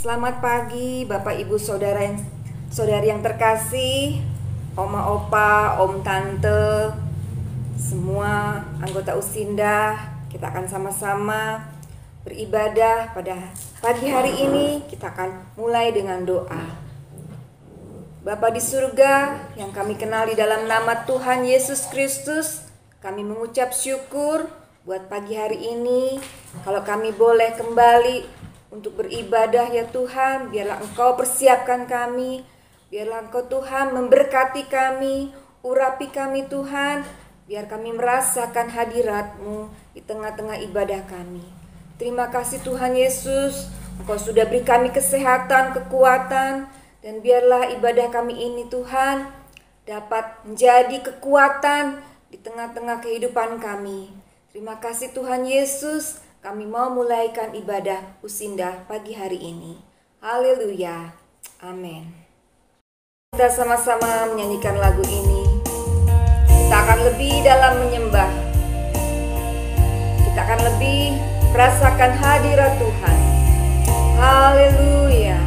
Selamat pagi Bapak Ibu saudari yang terkasih, Oma Opa, Om Tante, semua anggota Usinda. Kita akan sama-sama beribadah pada pagi hari ini. Kita akan mulai dengan doa. Bapa di surga yang kami kenali dalam nama Tuhan Yesus Kristus, kami mengucap syukur buat pagi hari ini. Kalau kami boleh kembali untuk beribadah ya Tuhan, biarlah Engkau persiapkan kami, biarlah Engkau Tuhan memberkati kami, urapi kami Tuhan, biar kami merasakan hadirat-Mu di tengah-tengah ibadah kami. Terima kasih Tuhan Yesus, Engkau sudah beri kami kesehatan, kekuatan, dan biarlah ibadah kami ini Tuhan dapat menjadi kekuatan di tengah-tengah kehidupan kami. Terima kasih Tuhan Yesus. Kami mau mulaikan ibadah Usinda pagi hari ini. Haleluya. Amin. Kita sama-sama menyanyikan lagu ini. Kita akan lebih dalam menyembah. Kita akan lebih merasakan hadirat Tuhan. Haleluya.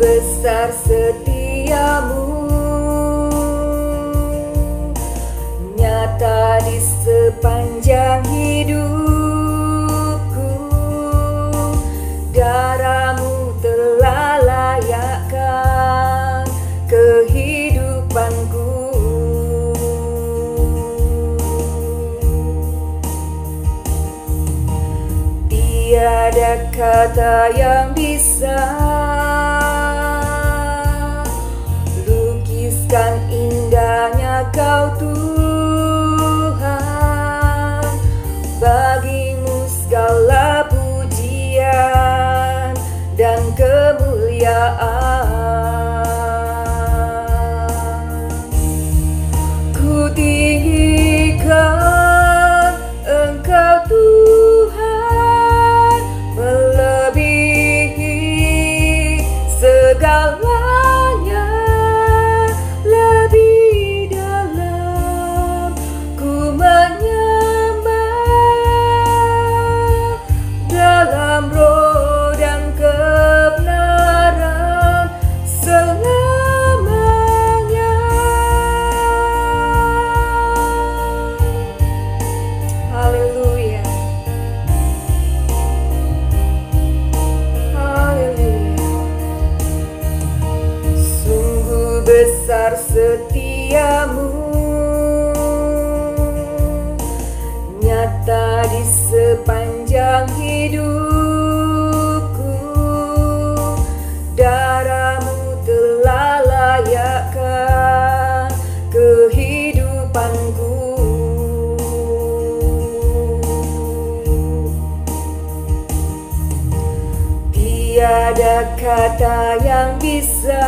Besar setiamu, nyata di sepanjang hidupku. Darah-Mu telah layakkan kehidupanku. Tiada kata yang bisa indahnya Kau Tuhan, bagi-Mu segala pujian dan kemuliaan. Ku tinggikan Engkau Tuhan, melebihi segala besar setiamu, nyata di sepanjang hidupku. Darah-Mu telah layakkan kehidupanku. Tiada kata yang bisa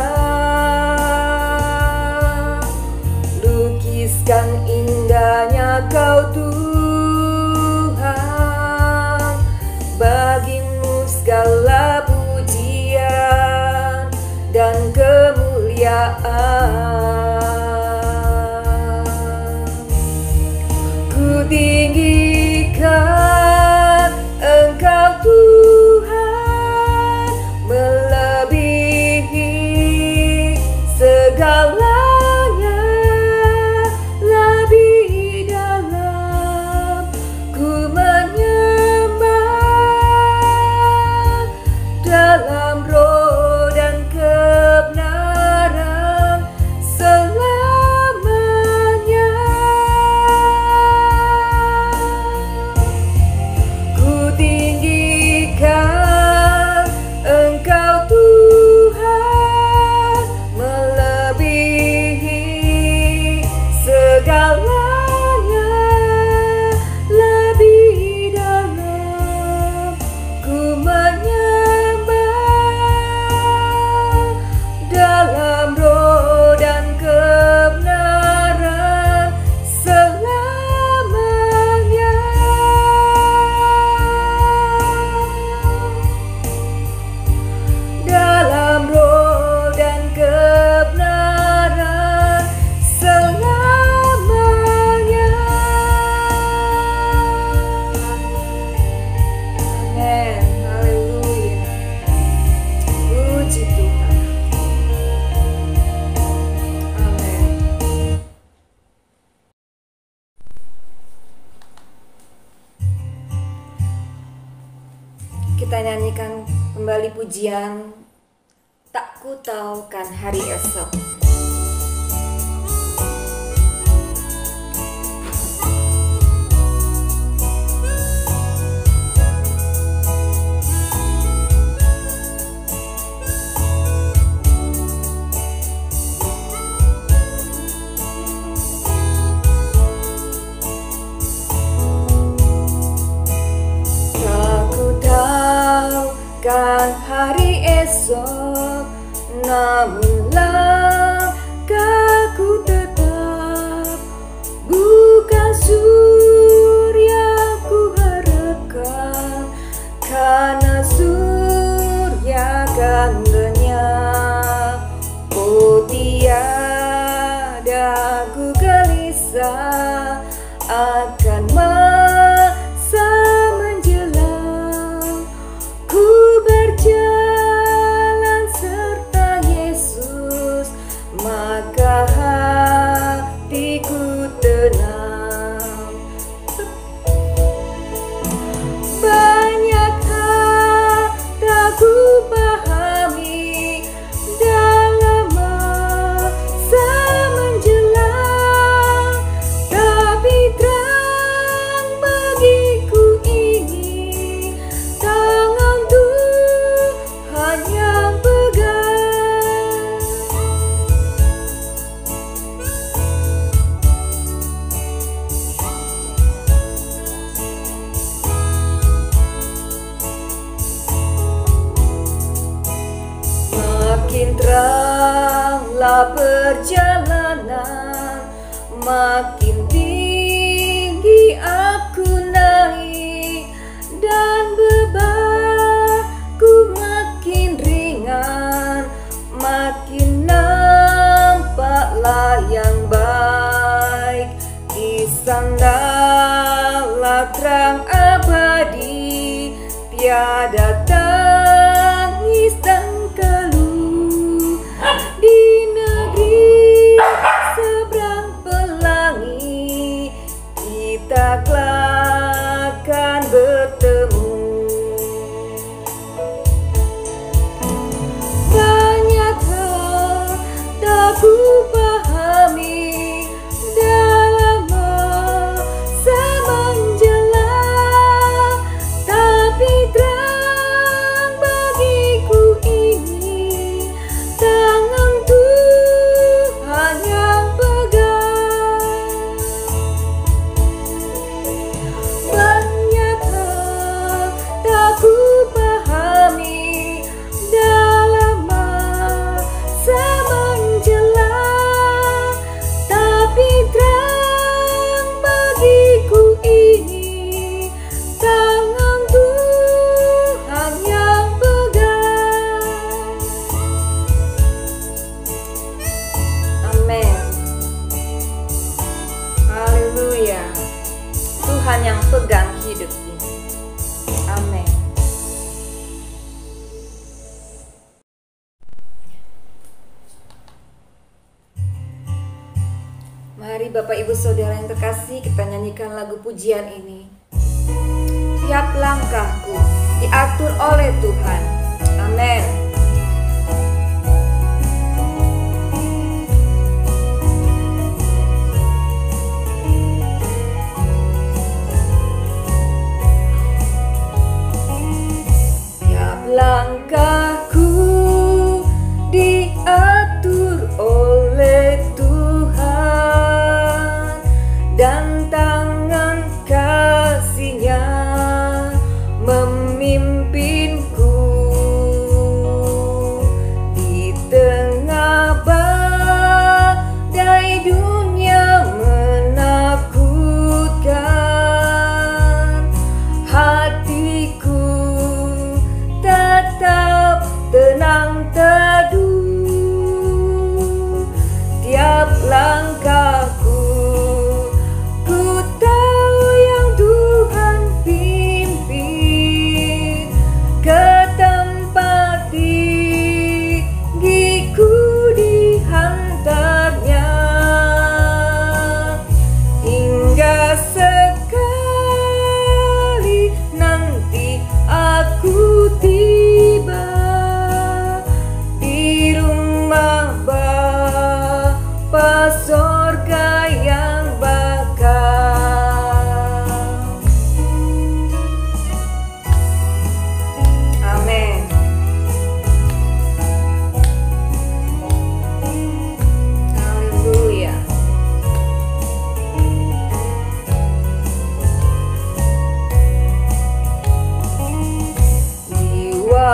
lukiskan indahnya Kau Tuhan, bagi-Mu segala pujian dan kemuliaan. Ku tinggikan Engkau Tuhan, melebihi segala dalam roh dan kebenaran kita nyanyikan kembali pujian Tak Ku Tahu Kan Hari Esok. Kan hari esok, namun langkahku tetap bukan surya ku harapkan, karena surya kan lenyap. Oh tiada ku gelisah akan masa menjelang. Ku berjalan serta Yesus, maka hatiku tenang. Banyak hal tak ku pahami dalam masa menjelang, tapi terang bagiku ini tangan Tuhan yang pegang. Makin teranglah perjalanan, makin tinggi aku naik, dan bebanku makin ringan, makin nampaklah yang baik. Di sanalah terang abadi, tiada tangis dan keluh. Di negeri seberang pelangi, kita kelak akan bertemu. Banyak hal tak ku pahami dalam masa menjelang, tapi terang bagiku ini tangan Tuhan yang pegang. Banyak hal tak ku pahami dalam masa menjelang, tapi terang bagiku ini tangan Tuhan yang pegang. Amin. Haleluya. Tuhan yang pegang hidup ini. Amin. Mari Bapak Ibu Saudara yang terkasih, kita nyanyikan lagu pujian ini. Tiap langkahku diatur oleh Tuhan. Amin. Tiap langkahku diatur oleh Tuhan, dan tangan kasih-Nya memimpinku di tengah badai dunia menakutkan. Hatiku tetap tenang teduh. Tiap langkahku ku tahu yang Tuhan pimpin.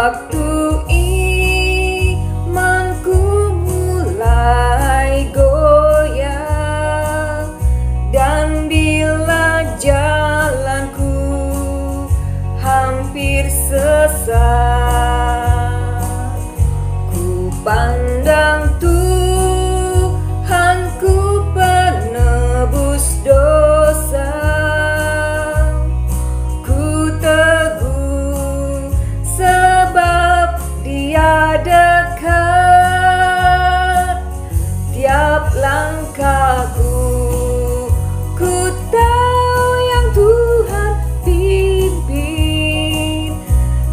Waktu imanku mulai goyah, dan bila jalanku hampir sesat, ku pandang Tuhanku penebus dosa. Ku teguh sebab Dia dekat tiap langkahku. Ku tahu yang Tuhan pimpin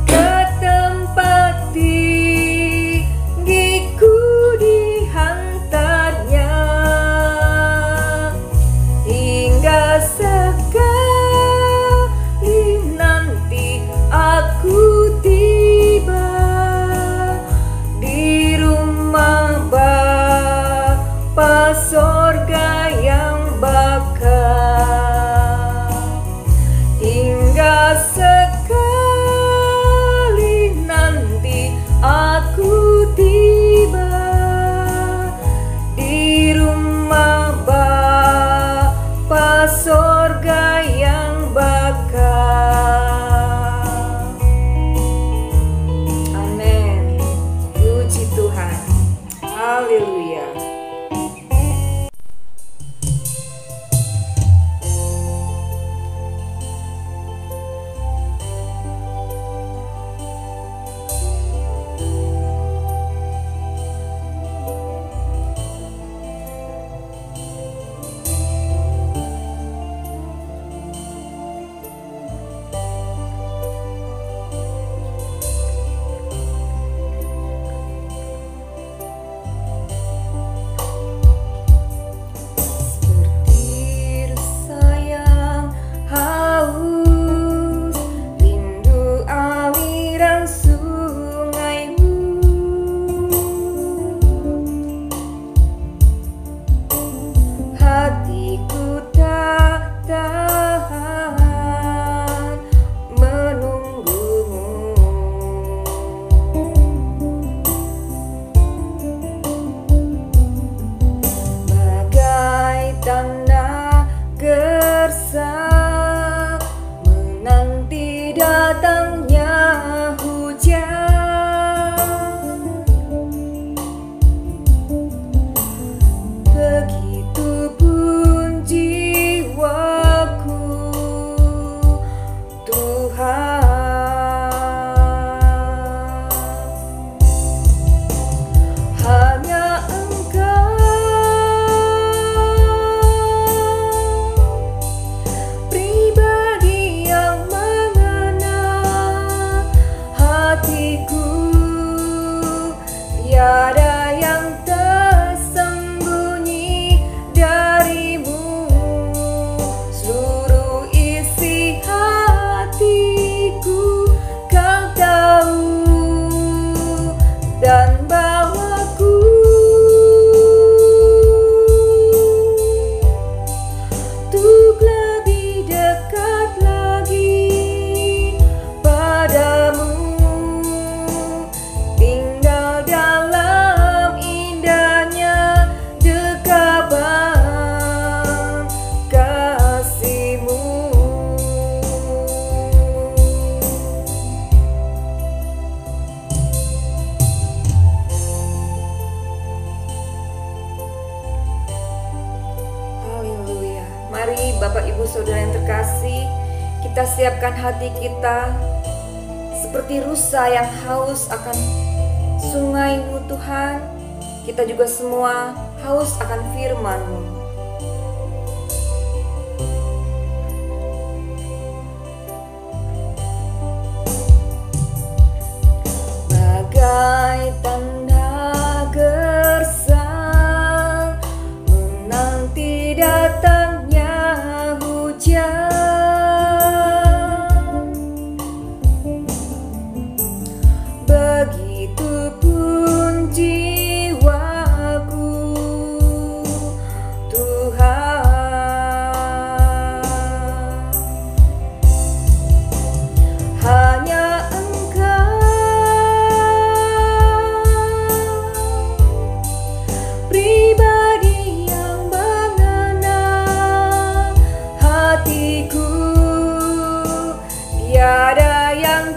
ke tempat tinggiku dihantarnya, hingga sekali nanti aku tiba di rumah Bapa sorga yang bakal. Hingga sekali nanti aku tiba di rumah Bapa sorga yang bakal. Amin. Puji Tuhan. Haleluya. Seperti sayang haus, rindu aliran sungaimu, hatiku tak tahan menunggumu. Bagai tanda gersang menanti datangnya hujan, begitupun jiwaku, Tuhan. Hanya Engkau pribadi yang mengenal hatiku, tiada yang tersembunyi darimu. Seluruh isi hatiku Kau tahu, dan bawaku untuk lebih dekat lagi padamu, tinggal dalam indahnya dekapan kasih-Mu. Haleluya. Mari Bapak Ibu Saudara yang terkasih, kita siapkan hati kita seperti rusa yang haus akan sungai-Mu Tuhan. Kita juga semua haus akan firman-Mu. Bagai tanda gersang menanti datangnya hujan, begitupun jiwaku,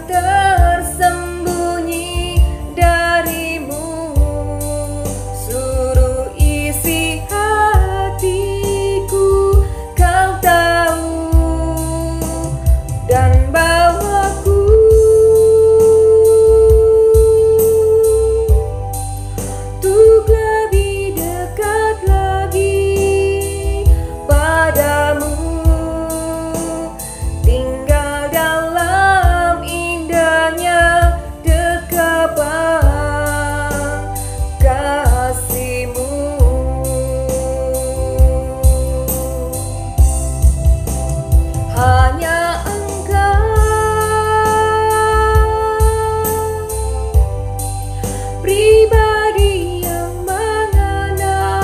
tersembunyi darimu. Suruh isi hatiku, kau tahu, dan bawaku untuk lebih dekat lagi padamu, tinggal dalam indahnya dekapan kasih-Mu. Hanya Engkau pribadi yang mengena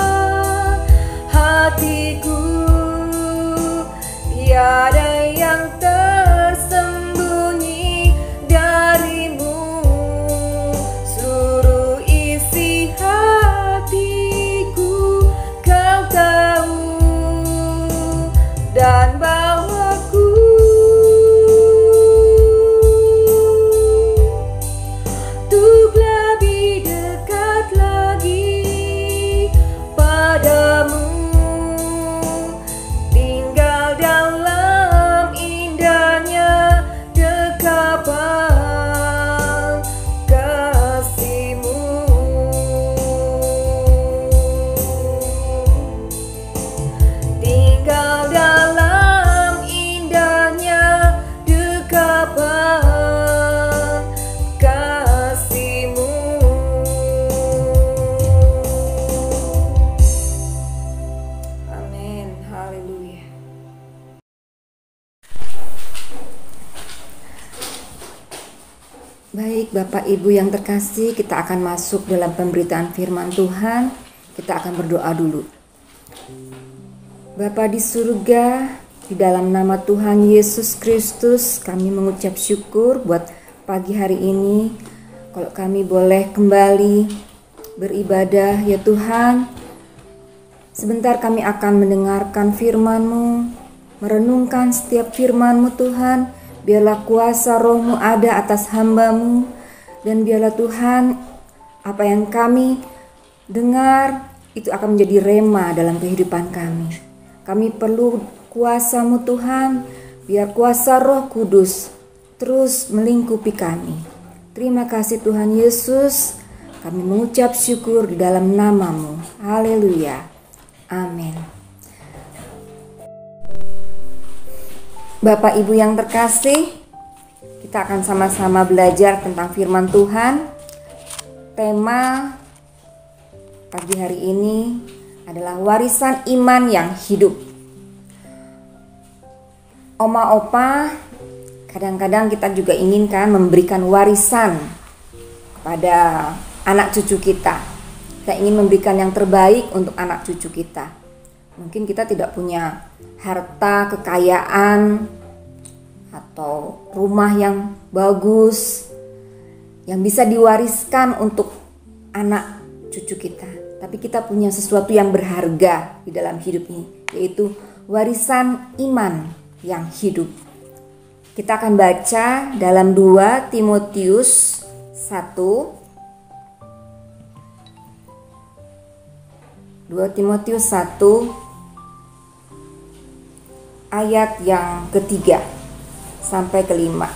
hatiku, tiada yang tersembunyi darimu. Suruh isi hatiku, kau tahu, dan bawaku untuk lebih dekat lagi padamu, tinggal dalam indahnya dekapan kasih-Mu. Tinggal dalam indahnya dekapan kasih-Mu. Amin. Haleluya. Baik Bapak Ibu yang terkasih, kita akan masuk dalam pemberitaan firman Tuhan. Kita akan berdoa dulu. Bapa di surga, di dalam nama Tuhan Yesus Kristus, kami mengucap syukur buat pagi hari ini. Kalau kami boleh kembali beribadah ya Tuhan. Sebentar kami akan mendengarkan firman-Mu, merenungkan setiap firman-Mu Tuhan. Biarlah kuasa Roh-Mu ada atas hamba-Mu, dan biarlah Tuhan apa yang kami dengar itu akan menjadi rema dalam kehidupan kami. Kami perlu kuasa-Mu Tuhan, biar kuasa Roh Kudus terus melingkupi kami. Terima kasih Tuhan Yesus, kami mengucap syukur di dalam nama-Mu. Haleluya. Amin. Bapak Ibu yang terkasih, kita akan sama-sama belajar tentang firman Tuhan. Tema pagi hari ini adalah warisan iman yang hidup. Oma opa, kadang-kadang kita juga inginkan memberikan warisan kepada anak cucu kita. Kita ingin memberikan yang terbaik untuk anak cucu kita. Mungkin kita tidak punya harta, kekayaan, atau rumah yang bagus yang bisa diwariskan untuk anak cucu kita. Tapi kita punya sesuatu yang berharga di dalam hidup ini, yaitu warisan iman yang hidup. Kita akan baca dalam 2 Timotius 1. 2 Timotius 1 ayat yang ketiga sampai kelima.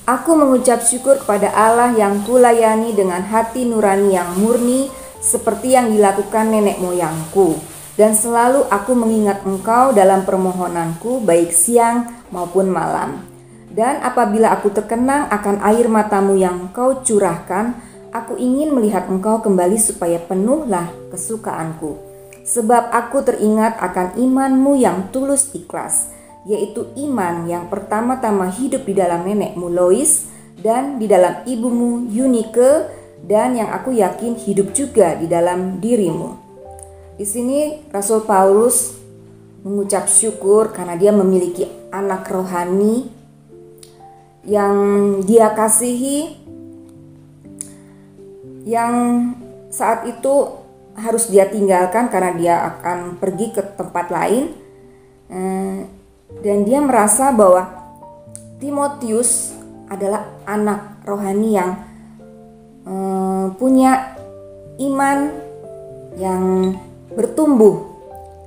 Aku mengucap syukur kepada Allah yang kulayani dengan hati nurani yang murni seperti yang dilakukan nenek moyangku. Dan selalu aku mengingat engkau dalam permohonanku baik siang maupun malam. Dan apabila aku terkenang akan air matamu yang kau curahkan, aku ingin melihat engkau kembali supaya penuhlah kesukaanku. Sebab aku teringat akan imanmu yang tulus ikhlas, yaitu iman yang pertama-tama hidup di dalam nenekmu Lois dan di dalam ibumu Yunike, dan yang aku yakin hidup juga di dalam dirimu. Di sini Rasul Paulus mengucap syukur karena dia memiliki anak rohani yang dia kasihi, yang saat itu harus dia tinggalkan karena dia akan pergi ke tempat lain. Dan dia merasa bahwa Timotius adalah anak rohani yang punya iman yang bertumbuh.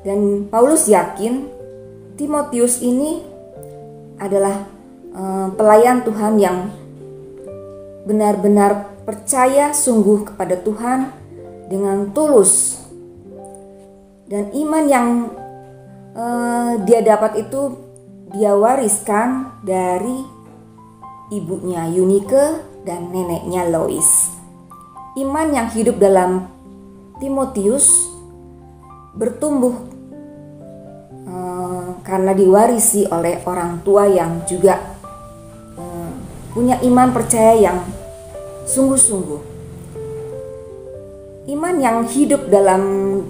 Dan Paulus yakin Timotius ini adalah pelayan Tuhan yang benar-benar percaya sungguh kepada Tuhan dengan tulus. Dan iman yang dia dapat itu dia wariskan dari ibunya Eunike dan neneknya Lois. Iman yang hidup dalam Timotius bertumbuh karena diwarisi oleh orang tua yang juga punya iman percaya yang sungguh-sungguh. Iman yang hidup dalam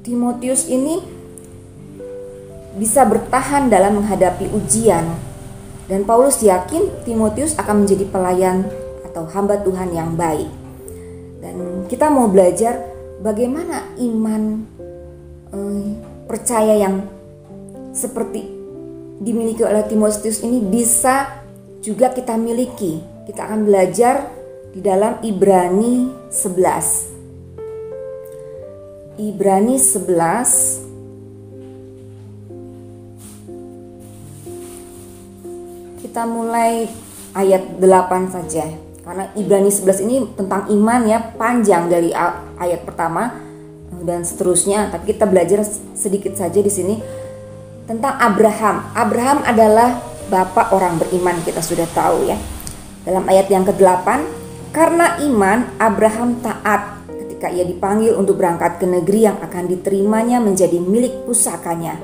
Timotius ini bisa bertahan dalam menghadapi ujian. Dan Paulus yakin Timotius akan menjadi pelayan atau hamba Tuhan yang baik. Dan kita mau belajar bagaimana iman percaya yang seperti dimiliki oleh Timotius ini bisa juga kita miliki. Kita akan belajar di dalam Ibrani 11. Ibrani 11 kita mulai ayat 8 saja. Karena Ibrani 11 ini tentang iman ya, panjang dari ayat pertama dan seterusnya, tapi kita belajar sedikit saja di sini tentang Abraham. Abraham adalah bapak orang beriman, kita sudah tahu ya. Dalam ayat yang ke-8, karena iman Abraham taat ketika ia dipanggil untuk berangkat ke negeri yang akan diterimanya menjadi milik pusakanya.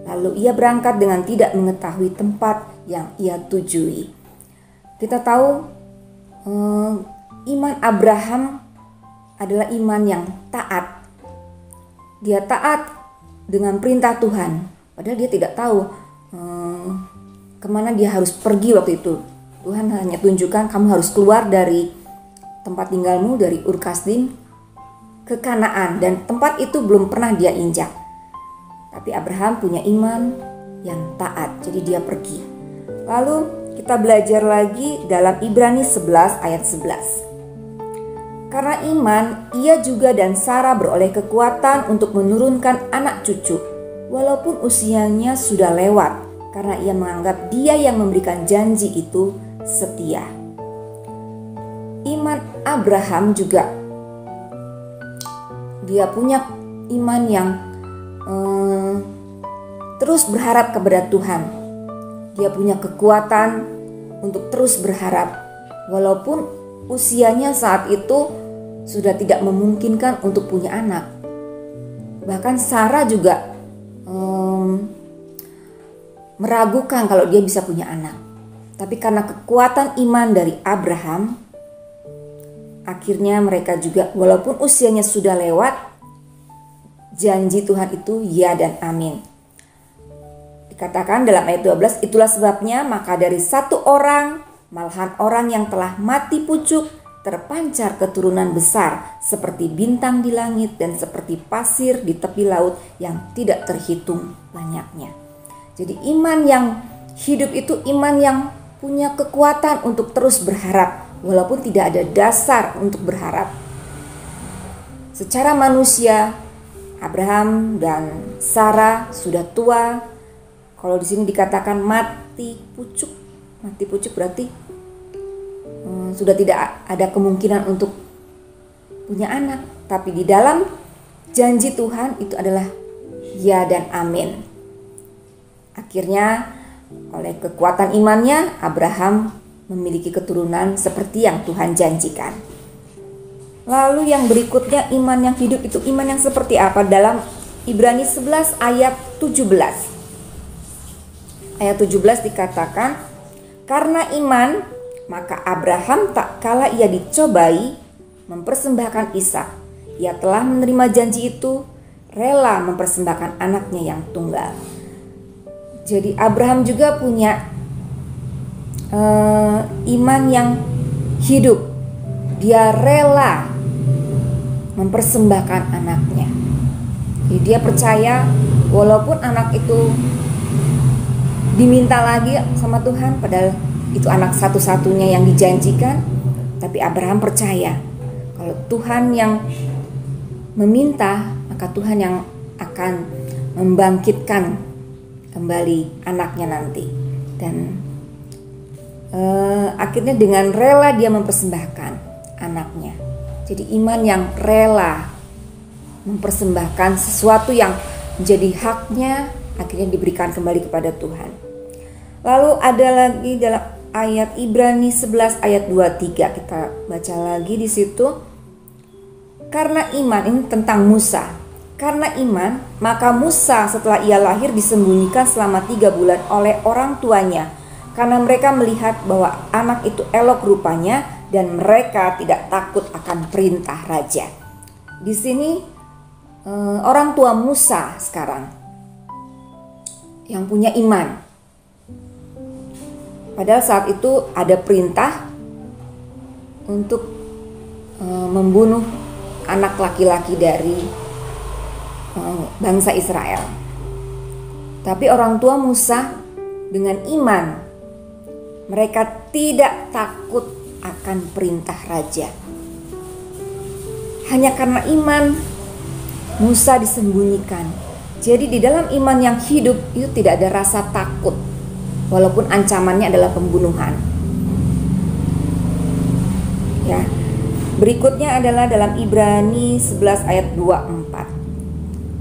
Lalu ia berangkat dengan tidak mengetahui tempat yang ia tujui. Kita tahu iman Abraham adalah iman yang taat. Dia taat dengan perintah Tuhan. Padahal dia tidak tahu kemana dia harus pergi waktu itu. Tuhan hanya tunjukkan kamu harus keluar dari tempat tinggalmu, dari Ur Kasdim ke Kanaan. Dan tempat itu belum pernah dia injak. Tapi Abraham punya iman yang taat, jadi dia pergi. Lalu kita belajar lagi dalam Ibrani 11 ayat 11. Karena iman, ia juga dan Sarah beroleh kekuatan untuk menurunkan anak cucu, walaupun usianya sudah lewat, karena ia menganggap dia yang memberikan janji itu setia. Iman Abraham juga, dia punya iman yang terus berharap kepada Tuhan. Dia punya kekuatan untuk terus berharap, walaupun usianya saat itu sudah tidak memungkinkan untuk punya anak. Bahkan Sarah juga meragukan kalau dia bisa punya anak. Tapi karena kekuatan iman dari Abraham, akhirnya mereka juga walaupun usianya sudah lewat, janji Tuhan itu ya dan amin. Dikatakan dalam ayat 12, itulah sebabnya maka dari satu orang, malahan orang yang telah mati pucuk, terpancar keturunan besar seperti bintang di langit dan seperti pasir di tepi laut yang tidak terhitung banyaknya. Jadi iman yang hidup itu iman yang punya kekuatan untuk terus berharap walaupun tidak ada dasar untuk berharap. Secara manusia, Abraham dan Sarah sudah tua. Kalau di sini dikatakan mati pucuk berarti sudah tidak ada kemungkinan untuk punya anak. Tapi di dalam janji Tuhan itu adalah ya dan amin. Akhirnya oleh kekuatan imannya Abraham memiliki keturunan seperti yang Tuhan janjikan. Lalu yang berikutnya iman yang hidup itu iman yang seperti apa? Dalam Ibrani 11 ayat 17. Ayat 17 dikatakan, karena iman maka Abraham tak kala ia dicobai mempersembahkan Ishak. Ia telah menerima janji itu, rela mempersembahkan anaknya yang tunggal. Jadi Abraham juga punya iman yang hidup. Dia rela mempersembahkan anaknya. Jadi dia percaya walaupun anak itu diminta lagi sama Tuhan, padahal itu anak satu-satunya yang dijanjikan. Tapi Abraham percaya kalau Tuhan yang meminta, maka Tuhan yang akan membangkitkan kembali anaknya nanti. Dan akhirnya dengan rela dia mempersembahkan anaknya. Jadi iman yang rela mempersembahkan sesuatu yang menjadi haknya, akhirnya diberikan kembali kepada Tuhan. Lalu ada lagi dalam ayat Ibrani 11 ayat 23, kita baca lagi di situ. Karena iman, ini tentang Musa. Karena iman, maka Musa setelah ia lahir disembunyikan selama 3 bulan oleh orang tuanya, karena mereka melihat bahwa anak itu elok rupanya dan mereka tidak takut akan perintah raja. Di sini orang tua Musa sekarang yang punya iman. Padahal saat itu ada perintah untuk membunuh anak laki-laki dari bangsa Israel. Tapi orang tua Musa dengan iman, mereka tidak takut akan perintah raja. Hanya karena iman, Musa disembunyikan. Jadi di dalam iman yang hidup itu tidak ada rasa takut, walaupun ancamannya adalah pembunuhan. Ya. Berikutnya adalah dalam Ibrani 11 ayat 24.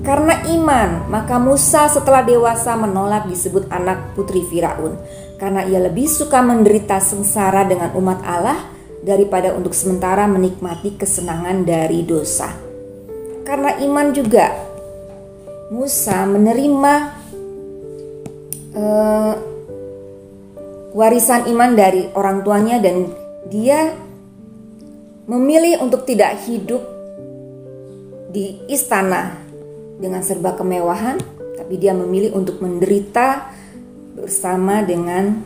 Karena iman, maka Musa setelah dewasa menolak disebut anak putri Firaun, karena ia lebih suka menderita sengsara dengan umat Allah daripada untuk sementara menikmati kesenangan dari dosa. Karena iman juga Musa menerima warisan iman dari orang tuanya, dan dia memilih untuk tidak hidup di istana dengan serba kemewahan, tapi dia memilih untuk menderita bersama dengan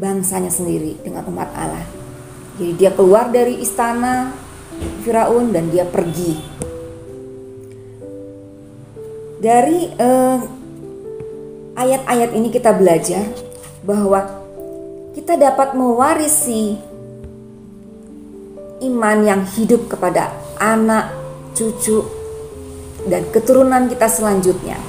bangsanya sendiri, dengan umat Allah. Jadi dia keluar dari istana Firaun dan dia pergi. Dari ayat-ayat ini kita belajar bahwa kita dapat mewarisi iman yang hidup kepada anak, cucu, dan keturunan kita selanjutnya.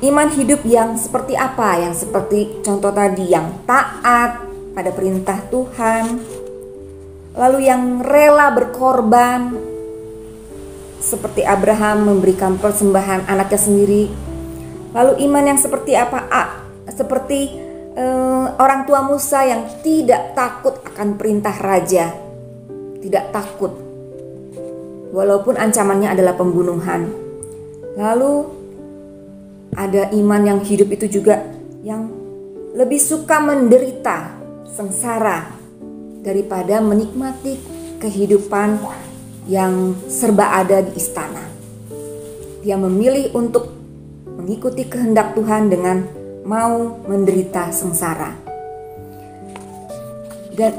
Iman hidup yang seperti apa? Yang seperti contoh tadi, yang taat pada perintah Tuhan, lalu yang rela berkorban, seperti Abraham memberikan persembahan anaknya sendiri. Lalu iman yang seperti apa? Seperti orang tua Musa yang tidak takut akan perintah raja, tidak takut walaupun ancamannya adalah pembunuhan. Lalu ada iman yang hidup itu juga yang lebih suka menderita sengsara daripada menikmati kehidupan yang serba ada di istana. Dia memilih untuk mengikuti kehendak Tuhan dengan mau menderita sengsara. Dan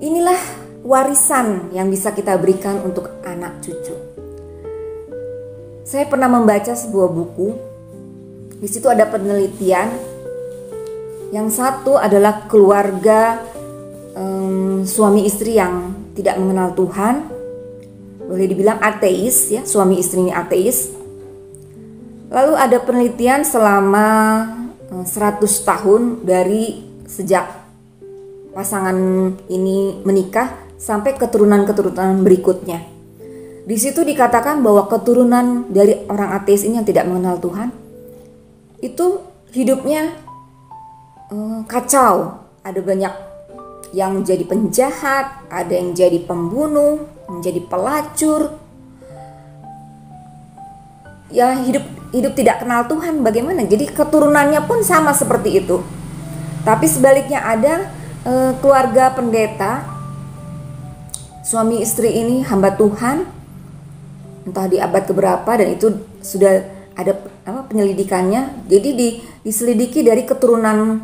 inilah warisan yang bisa kita berikan untuk anak cucu. Saya pernah membaca sebuah buku. Di situ ada penelitian. Yang satu adalah keluarga suami istri yang tidak mengenal Tuhan. Boleh dibilang ateis ya, suami istri ini ateis. Lalu ada penelitian selama 100 tahun dari sejak pasangan ini menikah sampai keturunan-keturunan berikutnya. Di situ dikatakan bahwa keturunan dari orang ateis ini yang tidak mengenal Tuhan itu hidupnya kacau. Ada banyak yang jadi penjahat, ada yang jadi pembunuh, menjadi pelacur. Ya hidup tidak kenal Tuhan bagaimana? Jadi keturunannya pun sama seperti itu. Tapi sebaliknya ada keluarga pendeta, suami istri ini hamba Tuhan, entah di abad keberapa, dan itu sudah ada penyelidikannya. Jadi diselidiki dari keturunan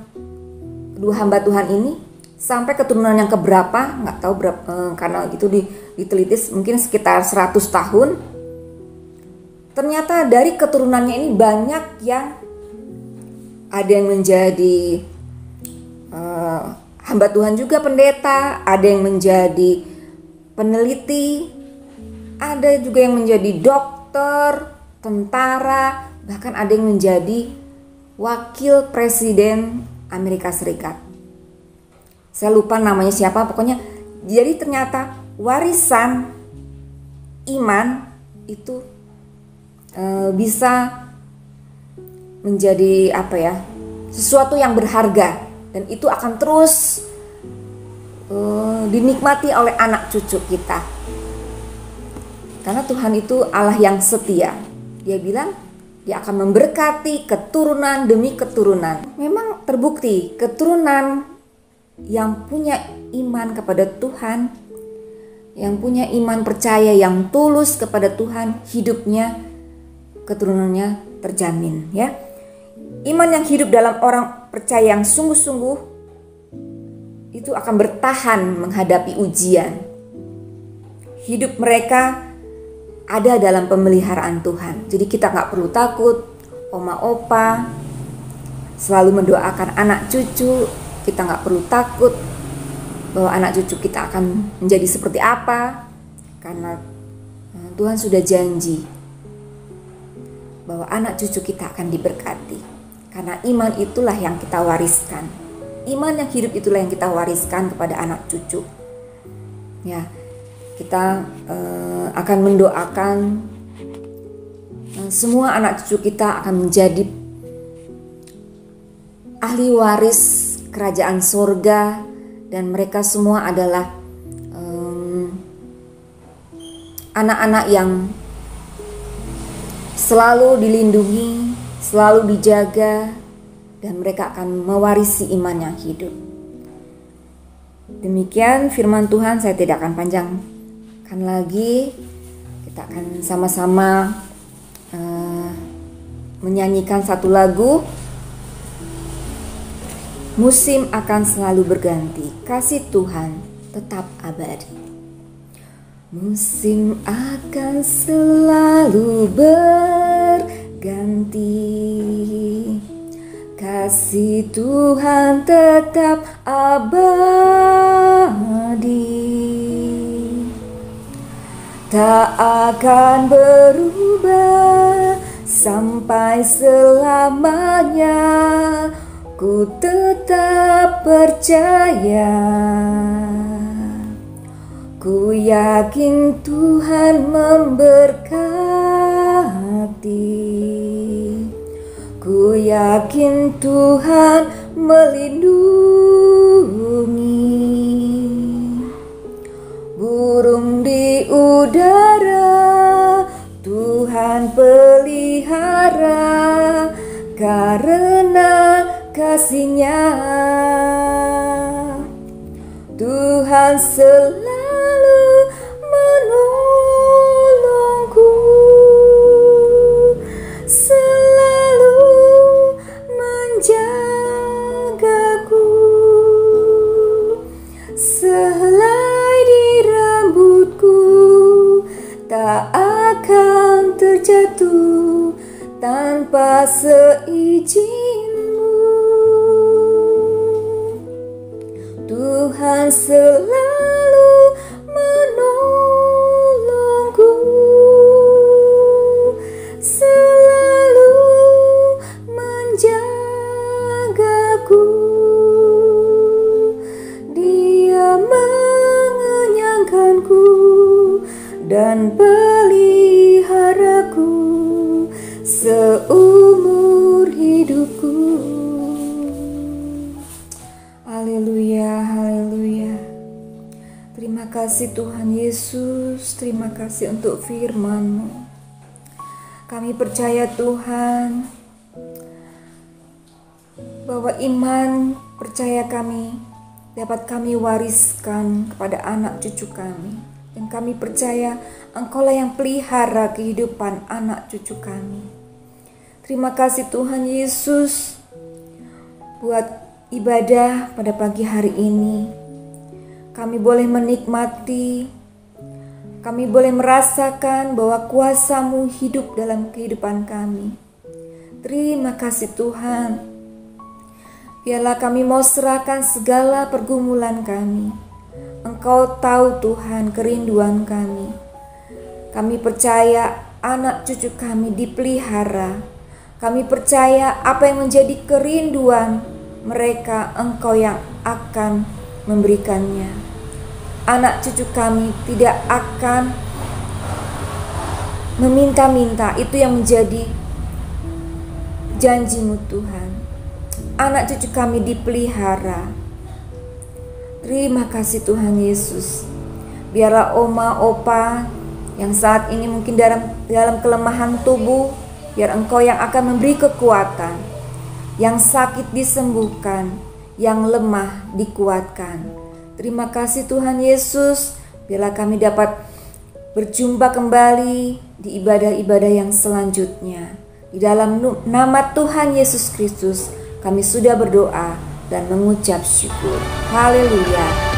kedua hamba Tuhan ini sampai keturunan yang keberapa, nggak tahu berapa, karena itu diteliti mungkin sekitar 100 tahun. Ternyata dari keturunannya ini banyak yang ada yang menjadi hamba Tuhan juga, pendeta, ada yang menjadi peneliti, ada juga yang menjadi dokter, tentara, bahkan ada yang menjadi wakil presiden Amerika Serikat. Saya lupa namanya siapa, pokoknya. Jadi ternyata warisan iman itu bisa menjadi sesuatu yang berharga, dan itu akan terus dinikmati oleh anak cucu kita. Karena Tuhan itu Allah yang setia. Dia bilang Dia akan memberkati keturunan demi keturunan. Memang terbukti keturunan yang punya iman kepada Tuhan, yang punya iman percaya yang tulus kepada Tuhan, hidupnya, keturunannya terjamin, ya. Iman yang hidup dalam orang percaya yang sungguh-sungguh itu akan bertahan menghadapi ujian. Hidup mereka ada dalam pemeliharaan Tuhan. Jadi kita gak perlu takut. Oma opa selalu mendoakan anak cucu. Kita gak perlu takut bahwa anak cucu kita akan menjadi seperti apa, karena Tuhan sudah janji bahwa anak cucu kita akan diberkati. Karena iman itulah yang kita wariskan. Iman yang hidup itulah yang kita wariskan kepada anak cucu. Ya, kita akan mendoakan semua anak cucu kita akan menjadi ahli waris kerajaan sorga, dan mereka semua adalah anak-anak yang selalu dilindungi, selalu dijaga, dan mereka akan mewarisi iman yang hidup. Demikian firman Tuhan, saya tidak akan panjangkan lagi. Kita akan sama-sama menyanyikan satu lagu. Musim akan selalu berganti, kasih Tuhan tetap abadi. Musim akan selalu berganti, kasih Tuhan tetap abadi. Tak akan berubah sampai selamanya. Ku tetap percaya, ku yakin Tuhan memberkati, ku yakin Tuhan melindungi. Burung di udara Tuhan pelihara, karena kasih-Nya Tuhan selalu menolongku, selalu menjagaku. Sehelai di rambutku tak akan terjatuh tanpa seizin. Tuhan selalu menolongku, selalu menjagaku. Dia mengenyangkanku dan peliharaku seumur hidupku. Haleluya, haleluya. Terima kasih Tuhan Yesus, terima kasih untuk firman-Mu. Kami percaya Tuhan bahwa iman percaya kami dapat kami wariskan kepada anak cucu kami. Dan kami percaya Engkau-lah yang pelihara kehidupan anak cucu kami. Terima kasih Tuhan Yesus buat ibadah pada pagi hari ini. Kami boleh menikmati, kami boleh merasakan bahwa kuasa-Mu hidup dalam kehidupan kami. Terima kasih Tuhan. Biarlah kami mau serahkan segala pergumulan kami. Engkau tahu Tuhan kerinduan kami. Kami percaya anak cucu kami dipelihara. Kami percaya apa yang menjadi kerinduan mereka, Engkau yang akan memberikannya. Anak cucu kami tidak akan meminta-minta, itu yang menjadi janji-Mu Tuhan. Anak cucu kami dipelihara. Terima kasih Tuhan Yesus. Biarlah oma, opa yang saat ini mungkin dalam kelemahan tubuh, biar Engkau yang akan memberi kekuatan. Yang sakit disembuhkan, yang lemah dikuatkan. Terima kasih Tuhan Yesus. Biarlah kami dapat berjumpa kembali di ibadah-ibadah yang selanjutnya. Di dalam nama Tuhan Yesus Kristus kami sudah berdoa dan mengucap syukur. Haleluya.